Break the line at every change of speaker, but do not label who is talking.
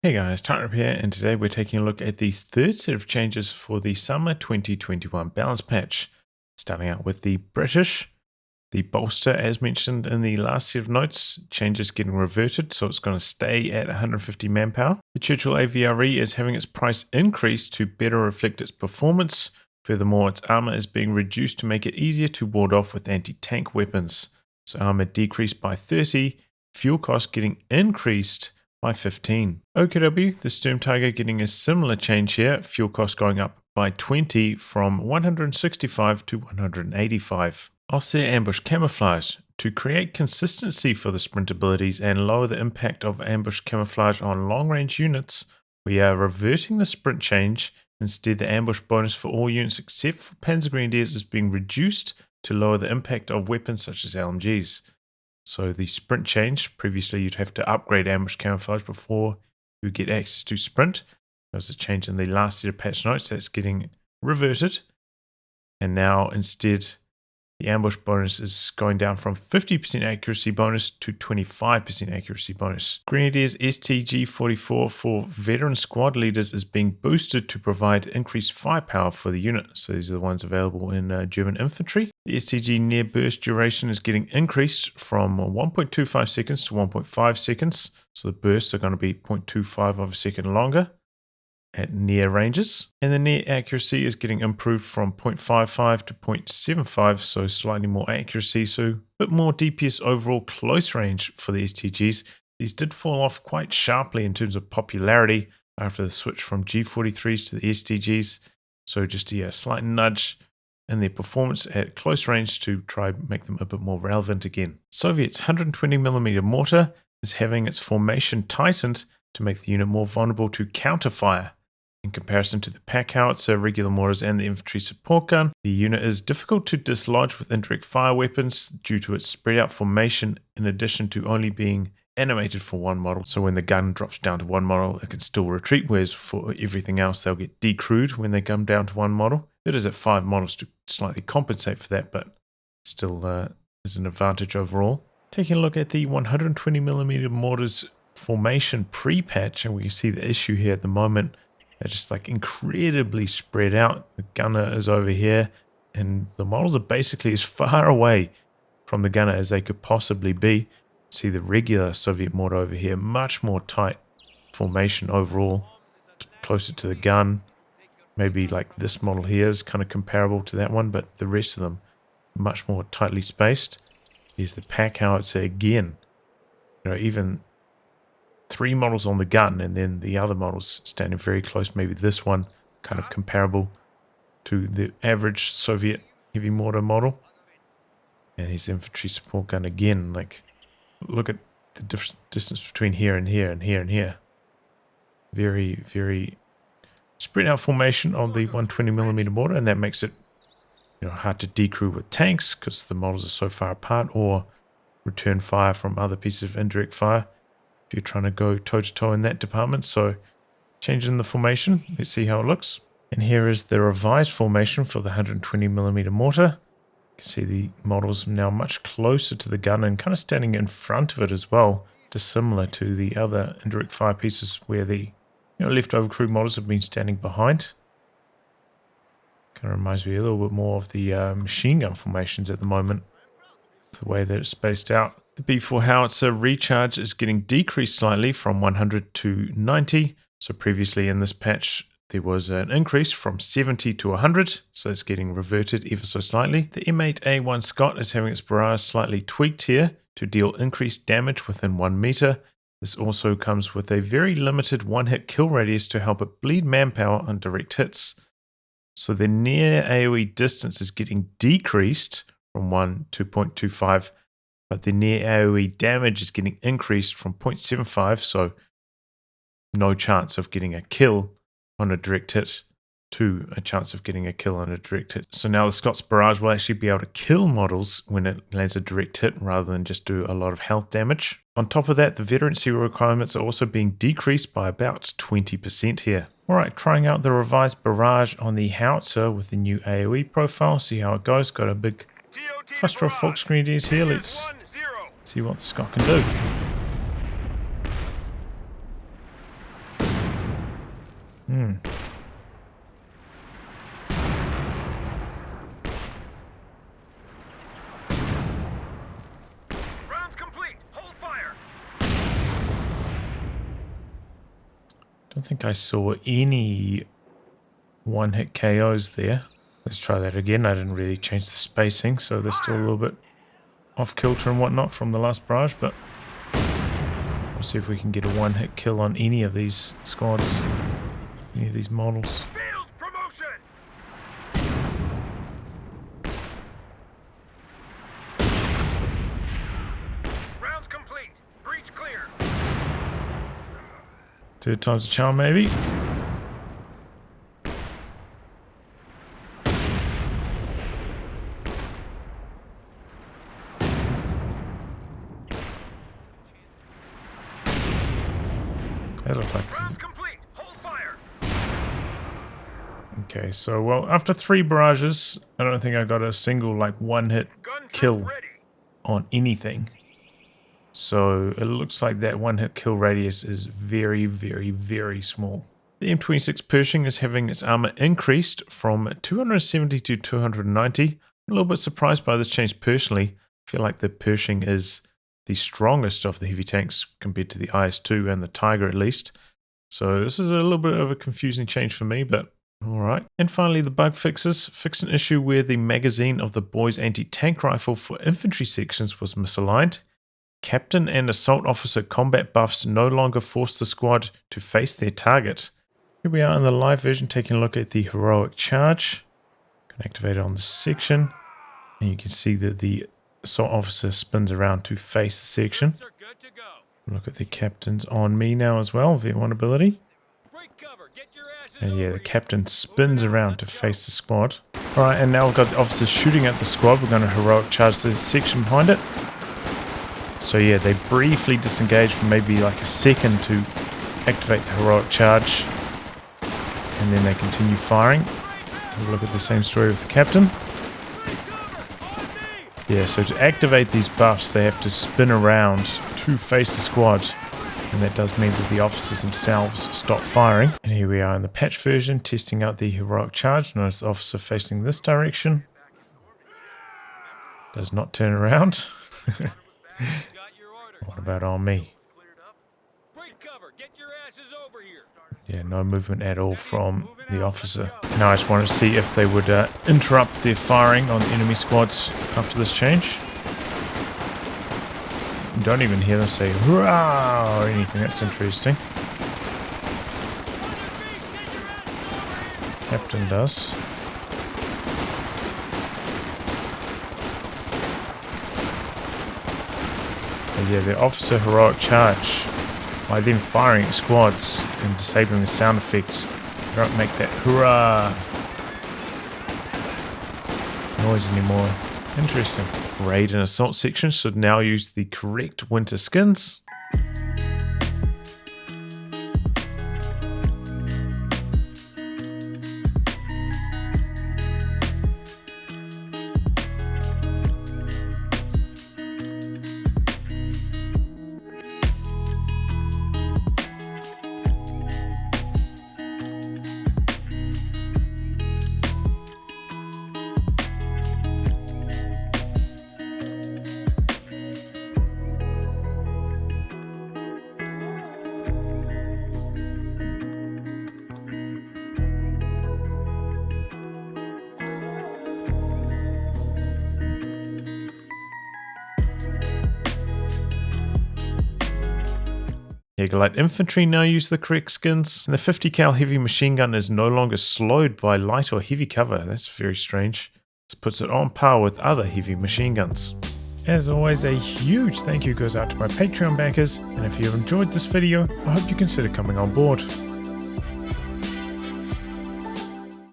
Hey guys, Tyler here, and today we're taking a look at the third set of changes for the summer 2021 balance patch. Starting out with the British, the bolster, as mentioned in the last set of notes, changes getting reverted, so it's going to stay at 150 manpower. The Churchill AVRE is having its price increased to better reflect its performance. Furthermore, its armor is being reduced to make it easier to ward off with anti-tank weapons. So armor decreased by 30, fuel cost getting increased by 15. OKW, the Sturm Tiger, getting a similar change here, fuel cost going up by 20 from 165 to 185. Ostheer Ambush Camouflage, to create consistency for the sprint abilities and lower the impact of ambush camouflage on long-range units, we are reverting the sprint change. Instead, the ambush bonus for all units except for Panzer Grenadiers is being reduced to lower the impact of weapons such as LMGs. So the sprint change, previously you'd have to upgrade ambush camouflage before you get access to sprint. There was a change in the last set of patch notes that's getting reverted. And now instead, the ambush bonus is going down from 50% accuracy bonus to 25% accuracy bonus. Grenadiers STG-44 for veteran squad leaders is being boosted to provide increased firepower for the unit. So these are the ones available in German infantry. The STG near burst duration is getting increased from 1.25 seconds to 1.5 seconds. So the bursts are going to be 0.25 of a second longer at near ranges, and the near accuracy is getting improved from 0.55 to 0.75, so slightly more accuracy, so a bit more DPS overall close range for the STGs. These did fall off quite sharply in terms of popularity after the switch from G43s to the STGs, so just a slight nudge in their performance at close range to try and make them a bit more relevant again. Soviet's 120mm mortar is having its formation tightened to make the unit more vulnerable to counterfire. In comparison to the pack howitzer, regular mortars, and the infantry support gun, the unit is difficult to dislodge with indirect fire weapons due to its spread out formation, in addition to only being animated for one model. So when the gun drops down to one model, it can still retreat, whereas for everything else, they'll get decrewed when they come down to one model. It is at 5 models to slightly compensate for that, but still is an advantage overall. Taking a look at the 120mm mortars formation pre-patch, and we can see the issue here at the moment. They're just like incredibly spread out. The gunner is over here, and the models are basically as far away from the gunner as they could possibly be. See the regular Soviet mortar over here, much more tight formation overall, closer to the gun. Maybe like this model here is kind of comparable to that one, but the rest of them much more tightly spaced. Here's the pack howitzer again. You know, even 3 models on the gun, and then the other models standing very close. Maybe this one kind of comparable to the average Soviet heavy mortar model. And his infantry support gun again. Like, look at the distance between here and here and here and here. Very, very spread out formation of the 120mm mortar, and that makes it, you know, hard to decrew with tanks because the models are so far apart, or return fire from other pieces of indirect fire if you're trying to go toe-to-toe in that department. So changing the formation, let's see how it looks. And here is the revised formation for the 120mm mortar. You can see the models now much closer to the gun and kind of standing in front of it as well, dissimilar to the other indirect fire pieces where the leftover crew models have been standing behind. Kind of reminds me a little bit more of the machine gun formations at the moment, the way that it's spaced out. The B4 howitzer recharge is getting decreased slightly from 100 to 90. So previously in this patch, there was an increase from 70 to 100. So it's getting reverted ever so slightly. The M8A1 Scott is having its barrage slightly tweaked here to deal increased damage within 1 meter. This also comes with a very limited one-hit kill radius to help it bleed manpower on direct hits. So the near AoE distance is getting decreased from 1 to 0.25. But the near AoE damage is getting increased from 0.75, so no chance of getting a kill on a direct hit to a chance of getting a kill on a direct hit. So now the Scott's Barrage will actually be able to kill models when it lands a direct hit rather than just do a lot of health damage. On top of that, the veterancy requirements are also being decreased by about 20% here. Alright, trying out the revised Barrage on the howitzer with the new AoE profile, see how it goes. Got a big cluster of Fox Grenadiers here. Let's see what the Scott can do.
Rounds complete. Hold fire.
Don't think I saw any one-hit KOs there. Let's try that again. I didn't really change the spacing, so they're still a little bit off kilter and whatnot from the last barrage, but we'll see if we can get a one-hit kill on any of these squads, any of these models.
Field promotion. Rounds complete. Breach clear.
Third time's a charm, maybe. That looked like...
Rounds complete. Hold fire.
Okay, so, well, after 3 barrages, I don't think I got a single, like, one-hit
Gun
kill
ready.
on anything. So, it looks like that one-hit kill radius is very, very, very small. The M26 Pershing is having its armor increased from 270 to 290. I'm a little bit surprised by this change personally. I feel like the Pershing is the strongest of the heavy tanks compared to the IS-2 and the Tiger at least. So this is a little bit of a confusing change for me, but alright. And finally the bug fixes. Fix an issue where the magazine of the boys anti-tank rifle for infantry sections was misaligned. Captain and assault officer combat buffs no longer force the squad to face their target. Here we are in the live version taking a look at the heroic charge. Can activate it on this section. And you can see that the assault officer spins around to face the section. Look at the captain's on me now as well, V1 ability. And yeah, the captain spins around to face the squad. Alright, and now we've got the officers shooting at the squad. We're going to heroic charge the section behind it. So yeah, they briefly disengage for maybe like a second to activate the heroic charge. And then they continue firing. We'll look at the same story with the captain. Yeah, so to activate these buffs, they have to spin around to face the squad. And that does mean that the officers themselves stop firing. And here we are in the patch version, testing out the heroic charge. Notice the officer facing this direction. Does not turn around. What about on me? Yeah, no movement at all from the officer. Now I just wanted to see if they would interrupt their firing on the enemy squads after this change. You don't even hear them say hurrah or anything. That's interesting. Captain does. But yeah, the officer heroic charge. By them firing at squads and disabling the sound effects, they don't make that hurrah noise anymore. Interesting. Raid and assault sections should now use the correct winter skins. Light infantry now use the correct skins, and the 50 cal heavy machine gun is no longer slowed by light or heavy cover. That's very strange. This puts it on par with other heavy machine guns. As always, a huge thank you goes out to my Patreon backers, and if you have enjoyed this video, I hope you consider coming on board.